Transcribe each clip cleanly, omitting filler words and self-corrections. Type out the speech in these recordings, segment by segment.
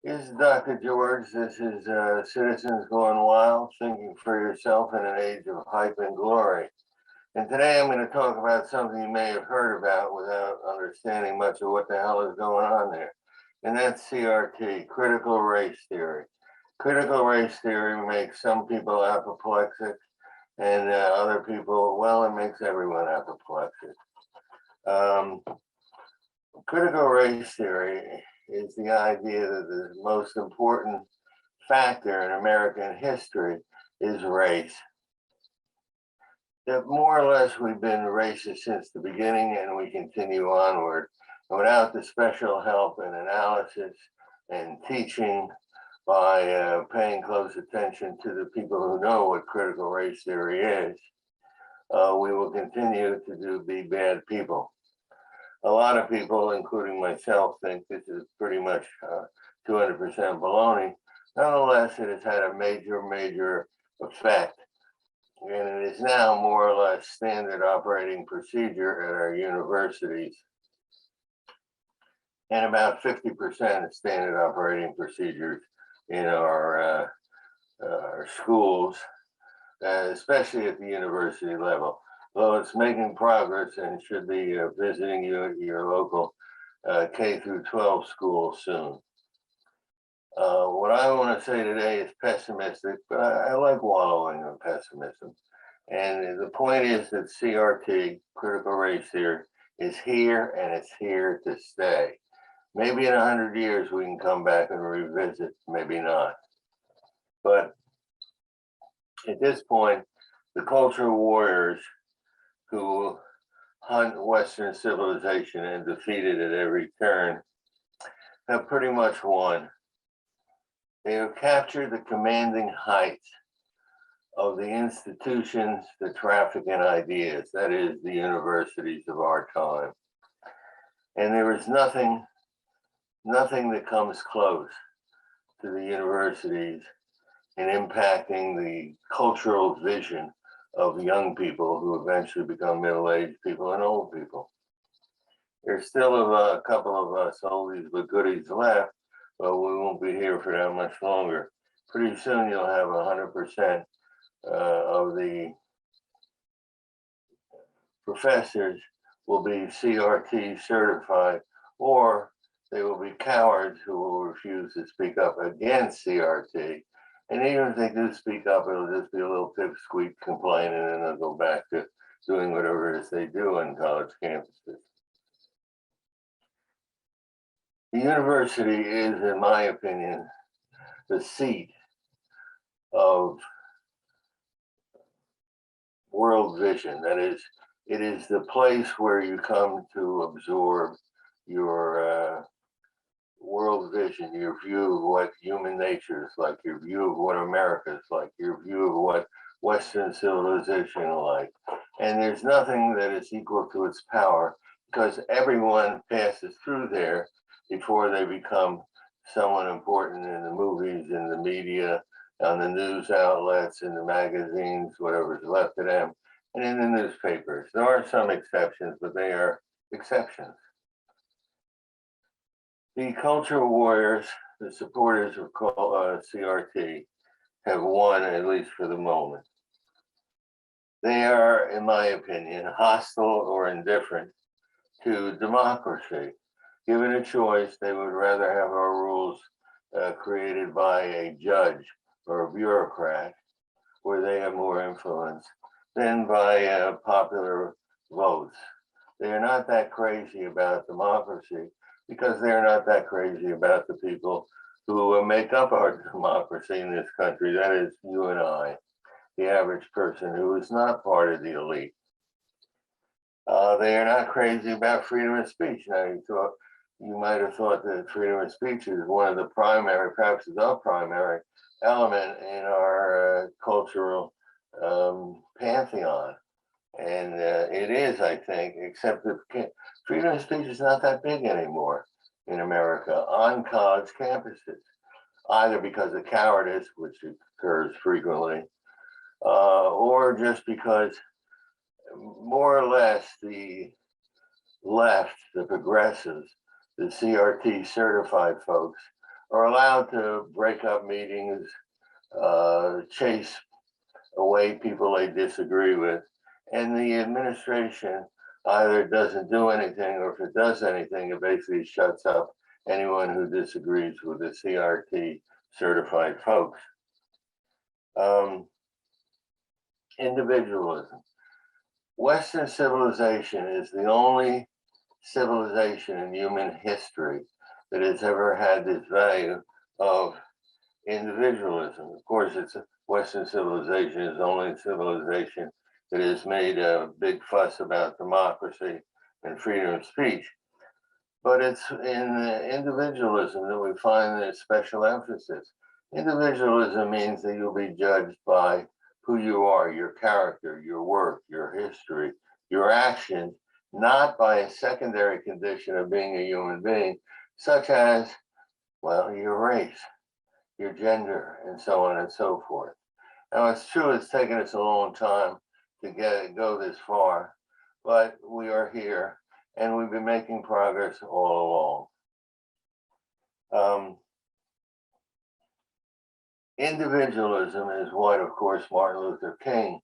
This is Dr. George. This is Citizens Going Wild, Thinking for Yourself in an Age of Hype and Glory. And today I'm going to talk about something you may have heard about without understanding much of what the hell is going on there. And that's CRT, critical race theory. Critical race theory makes some people apoplectic and other people, well, it makes everyone apoplectic. Critical race theory is the idea that the most important factor in American history is race. That more or less we've been racist since the beginning and we continue onward. And without the special help and analysis and teaching by paying close attention to the people who know what critical race theory is, we will continue to be bad people. A lot of people, including myself, think this is pretty much 200% baloney. Nonetheless, it has had a major effect. And it is now more or less standard operating procedure at our universities. And about 50% of standard operating procedures in our schools, especially at the university level. Though it's making progress and should be visiting you at your local K through 12 school soon. What I want to say today is pessimistic, but I like wallowing in pessimism. And the point is that CRT, critical race theory, is here and it's here to stay. Maybe in 100 years we can come back and revisit, maybe not. But at this point, the cultural warriors who hunt Western civilization and defeat it at every turn have pretty much won. They have captured the commanding heights of the institutions that traffic in ideas, that is, the universities of our time. And there is nothing that comes close to the universities in impacting the cultural vision of young people who eventually become middle-aged people and old people. There's still a couple of us oldies but goodies left, but we won't be here for that much longer. Pretty soon you'll have 100% of the professors will be CRT certified, or they will be cowards who will refuse to speak up against CRT. And even if they do speak up, it'll just be a little pipsqueak complaining, and then they'll go back to doing whatever it is they do on college campuses. The university is, in my opinion, the seat of world vision. That is, it is the place where you come to absorb your world vision, your view of what human nature is like, your view of what America is like, your view of what Western civilization is like. And there's nothing that is equal to its power, because everyone passes through there before they become someone important in the movies, in the media, on the news outlets, in the magazines, whatever's left of them, and in the newspapers. There are some exceptions, but they are exceptions. The cultural warriors, the supporters of CRT, have won, at least for the moment. They are, in my opinion, hostile or indifferent to democracy. Given a choice, they would rather have our rules created by a judge or a bureaucrat, where they have more influence, than by popular votes. They are not that crazy about democracy, because they're not that crazy about the people who make up our democracy in this country. That is you and I, the average person who is not part of the elite. They are not crazy about freedom of speech. Now, you might have thought that freedom of speech is one of the primary, perhaps the primary element in our cultural pantheon. And it is, I think, except that freedom of speech is not that big anymore in America on college campuses, either because of cowardice, which occurs frequently, or just because more or less the left, the progressives, the CRT certified folks are allowed to break up meetings, chase away people they disagree with, and the administration either doesn't do anything, or if it does anything, it basically shuts up anyone who disagrees with the CRT certified folks. Individualism. Western civilization is the only civilization in human history that has ever had this value of individualism. Of course, it's Western civilization is the only civilization that has made a big fuss about democracy and freedom of speech. But it's in individualism that we find the special emphasis. Individualism means that you'll be judged by who you are, your character, your work, your history, your actions, not by a secondary condition of being a human being, such as, well, your race, your gender, and so on and so forth. Now, it's true it's taken us a long time to go this far, but we are here, and we've been making progress all along. Individualism is what, of course, Martin Luther King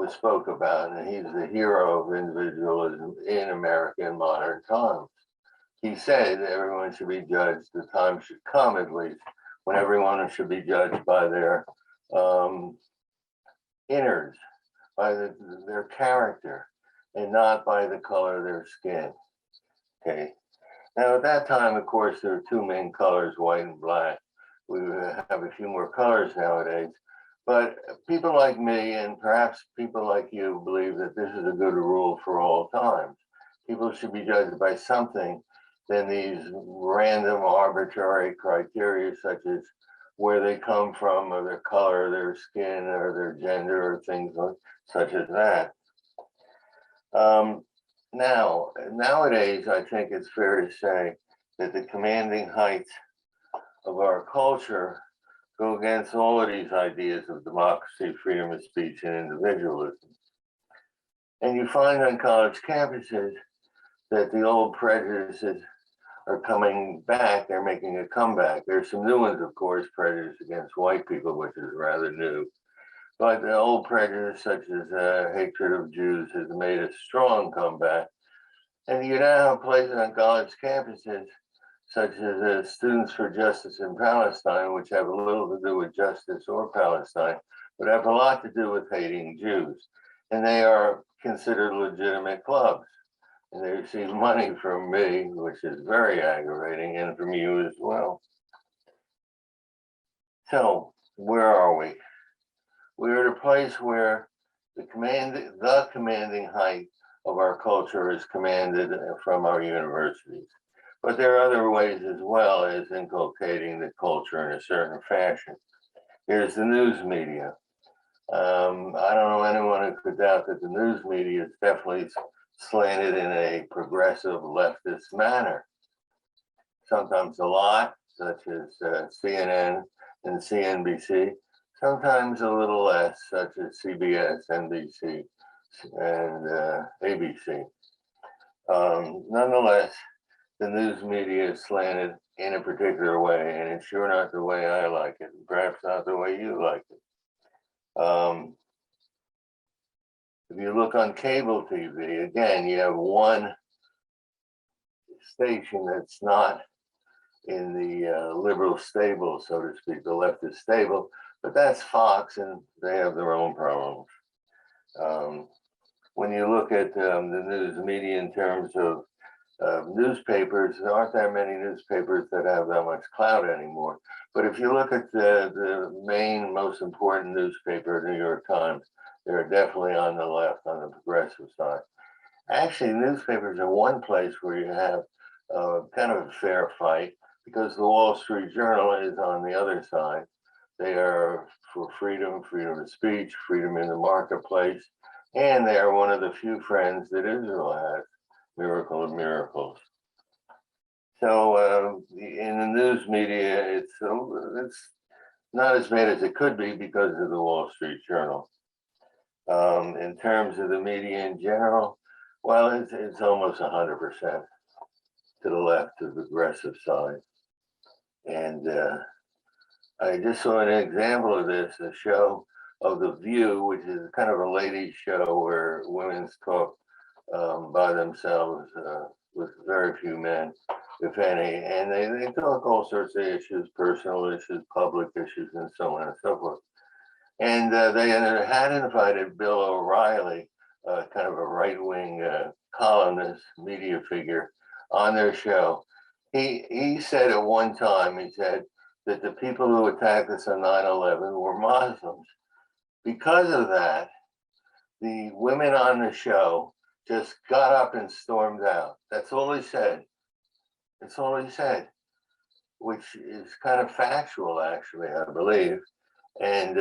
spoke about, and he's the hero of individualism in America in modern times. He said everyone should be judged, the time should come at least, when everyone should be judged by their innards, by their character, and not by the color of their skin. Okay. Now, at that time, of course, there were two main colors, white and black. We have a few more colors nowadays, but people like me, and perhaps people like you, believe that this is a good rule for all times. People should be judged by something than these random arbitrary criteria, such as where they come from, or their color, their skin, or their gender, or things such as that. Nowadays, I think it's fair to say that the commanding heights of our culture go against all of these ideas of democracy, freedom of speech, and individualism. And you find on college campuses that the old prejudices are coming back. They're making a comeback. There's some new ones, of course, prejudice against white people, which is rather new. But the old prejudice, such as hatred of Jews, has made a strong comeback. And you now have places on college campuses, such as Students for Justice in Palestine, which have a little to do with justice or Palestine, but have a lot to do with hating Jews. And they are considered legitimate clubs. And they receive money from me, which is very aggravating, and from you as well. So, where are we? We're at a place where the commanding height of our culture is commanded from our universities. But there are other ways as well as inculcating the culture in a certain fashion. Here's the news media. I don't know anyone who could doubt that the news media is definitely slanted in a progressive leftist manner. Sometimes a lot, such as CNN and CNBC. Sometimes a little less, such as CBS, NBC, and ABC. Nonetheless, the news media is slanted in a particular way, and it's sure not the way I like it, and perhaps not the way you like it. If you look on cable TV, again, you have one station that's not in the liberal stable, so to speak, the leftist stable, but that's Fox, and they have their own problems. When you look at the news media in terms of newspapers, there aren't that many newspapers that have that much clout anymore. But if you look at the main, most important newspaper, New York Times, they're definitely on the left, on the progressive side. Actually, newspapers are one place where you have kind of a fair fight, because the Wall Street Journal is on the other side. They are for freedom, freedom of speech, freedom in the marketplace, and they are one of the few friends that Israel has. Miracle of miracles. So in the news media, it's not as bad as it could be because of the Wall Street Journal. In terms of the media in general, well, it's almost 100% to the left, to the progressive side. And I just saw an example of this, a show of The View, which is kind of a ladies' show where women talk by themselves with very few men, if any, and they talk all sorts of issues, personal issues, public issues, and so on and so forth. And they had invited Bill O'Reilly, kind of a right-wing columnist, media figure, on their show. He said at one time, he said that the people who attacked us on 9/11 were Muslims. Because of that, the women on the show just got up and stormed out. That's all he said. That's all he said, which is kind of factual, actually, I believe. And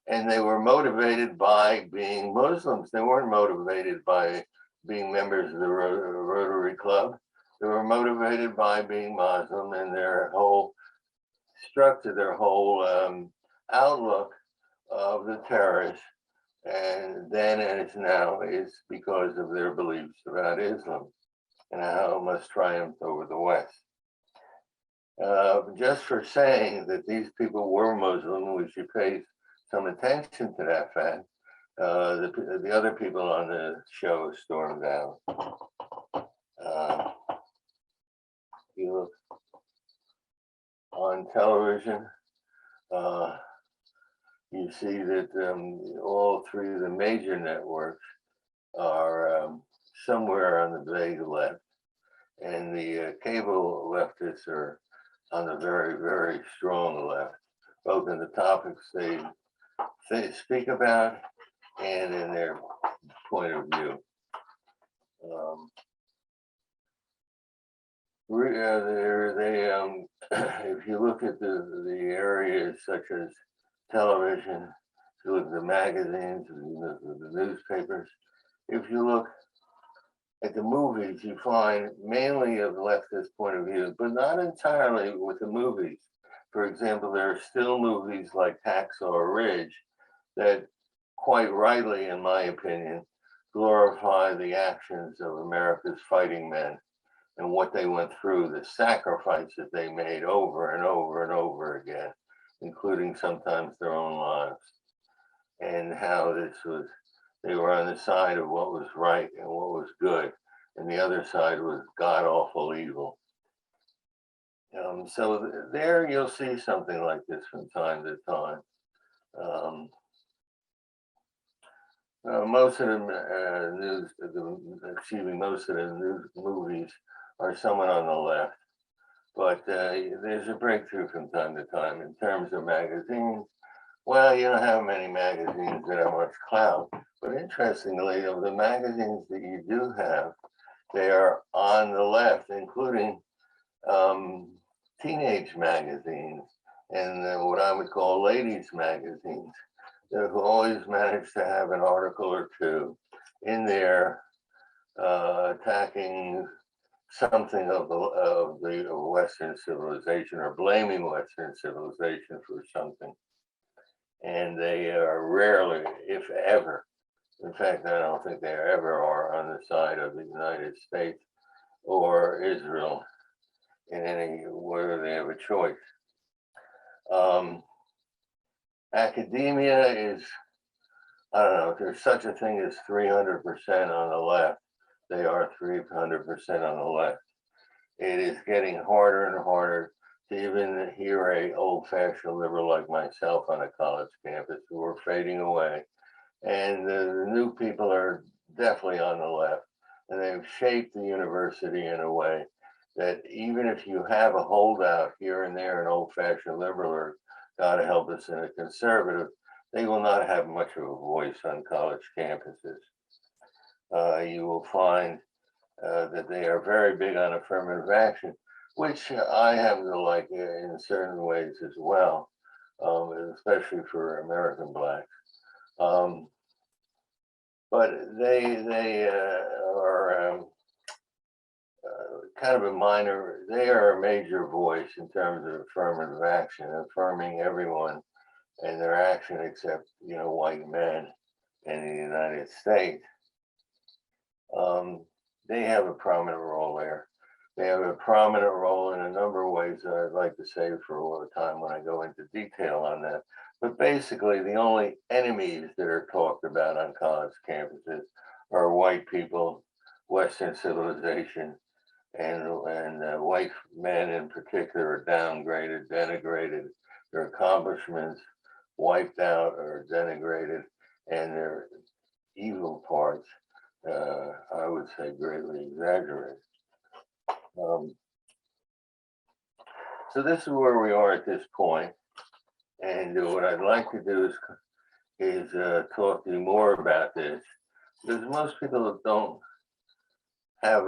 and they were motivated by being Muslims. They weren't motivated by being members of the Rotary Club. They were motivated by being Muslim, and their whole structure, their whole outlook of the terrorists, and then as now, is because of their beliefs about Islam and how it must triumph over the West. Just for saying that these people were Muslim, we should pay some attention to that fact. The other people on the show stormed out. You look on television, you see that all three of the major networks are somewhere on the vague left, and the cable leftists are on the very, very strong left, both in the topics they speak about and in their point of view. If you look at the areas such as television, if you look at the magazines, the newspapers, if you look at the movies, you find mainly of leftist point of view, but not entirely with the movies. For example, there are still movies like Hacksaw Ridge that, quite rightly, in my opinion, glorify the actions of America's fighting men and what they went through, the sacrifice that they made over and over and over again, including sometimes their own lives, and how they were on the side of what was right and what was good, and the other side was god awful evil. So there you'll see something like this from time to time. Most of the most of the news movies are somewhat on the left, but there's a breakthrough from time to time in terms of magazines. Well, you don't have many magazines that have much clout, but interestingly, of the magazines that you do have, they are on the left, including teenage magazines and what I would call ladies magazines. They've always managed to have an article or two in there attacking something of the Western civilization, or blaming Western civilization for something. And they are rarely, if ever, in fact, I don't think they ever are on the side of the United States or Israel in any, whether they have a choice. Academia is, I don't know, if there's such a thing as 300% on the left, they are 300% on the left. It is getting harder and harder to even hear a old-fashioned liberal like myself on a college campus, who are fading away. And the new people are definitely on the left, and they've shaped the university in a way that even if you have a holdout here and there, an old-fashioned liberal, or God help us, in a conservative, they will not have much of a voice on college campuses. You will find that they are very big on affirmative action, which I happen to like in certain ways as well, especially for American Blacks. But they are kind of a minor, they are a major voice in terms of affirmative action, affirming everyone and their action except, white men in the United States. They have a prominent role there. They have a prominent role in a number of ways that I'd like to save for a little time when I go into detail on that. But basically, the only enemies that are talked about on college campuses are white people, Western civilization, and white men in particular are downgraded, denigrated, their accomplishments wiped out or denigrated, and their evil parts, I would say, greatly exaggerated. So this is where we are at this point, and what I'd like to do is talk to you more about this, because most people don't have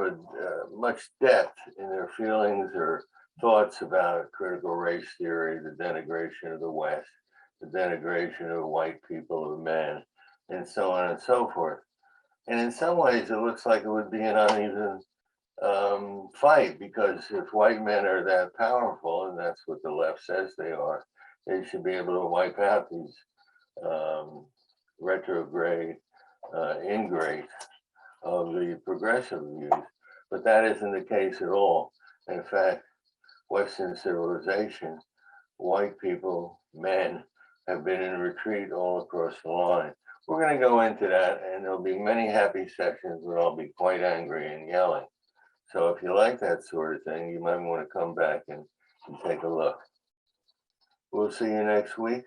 much depth in their feelings or thoughts about critical race theory, the denigration of the West, the denigration of white people, of men, and so on and so forth. And in some ways, it looks like it would be an uneven fight, because if white men are that powerful, and that's what the left says they are, they should be able to wipe out these retrograde ingrates of the progressive views. But that isn't the case at all. In fact, Western civilization, white people, men, have been in retreat all across the line. We're going to go into that, and there'll be many happy sessions where I'll be quite angry and yelling. So if you like that sort of thing, you might want to come back and take a look. We'll see you next week.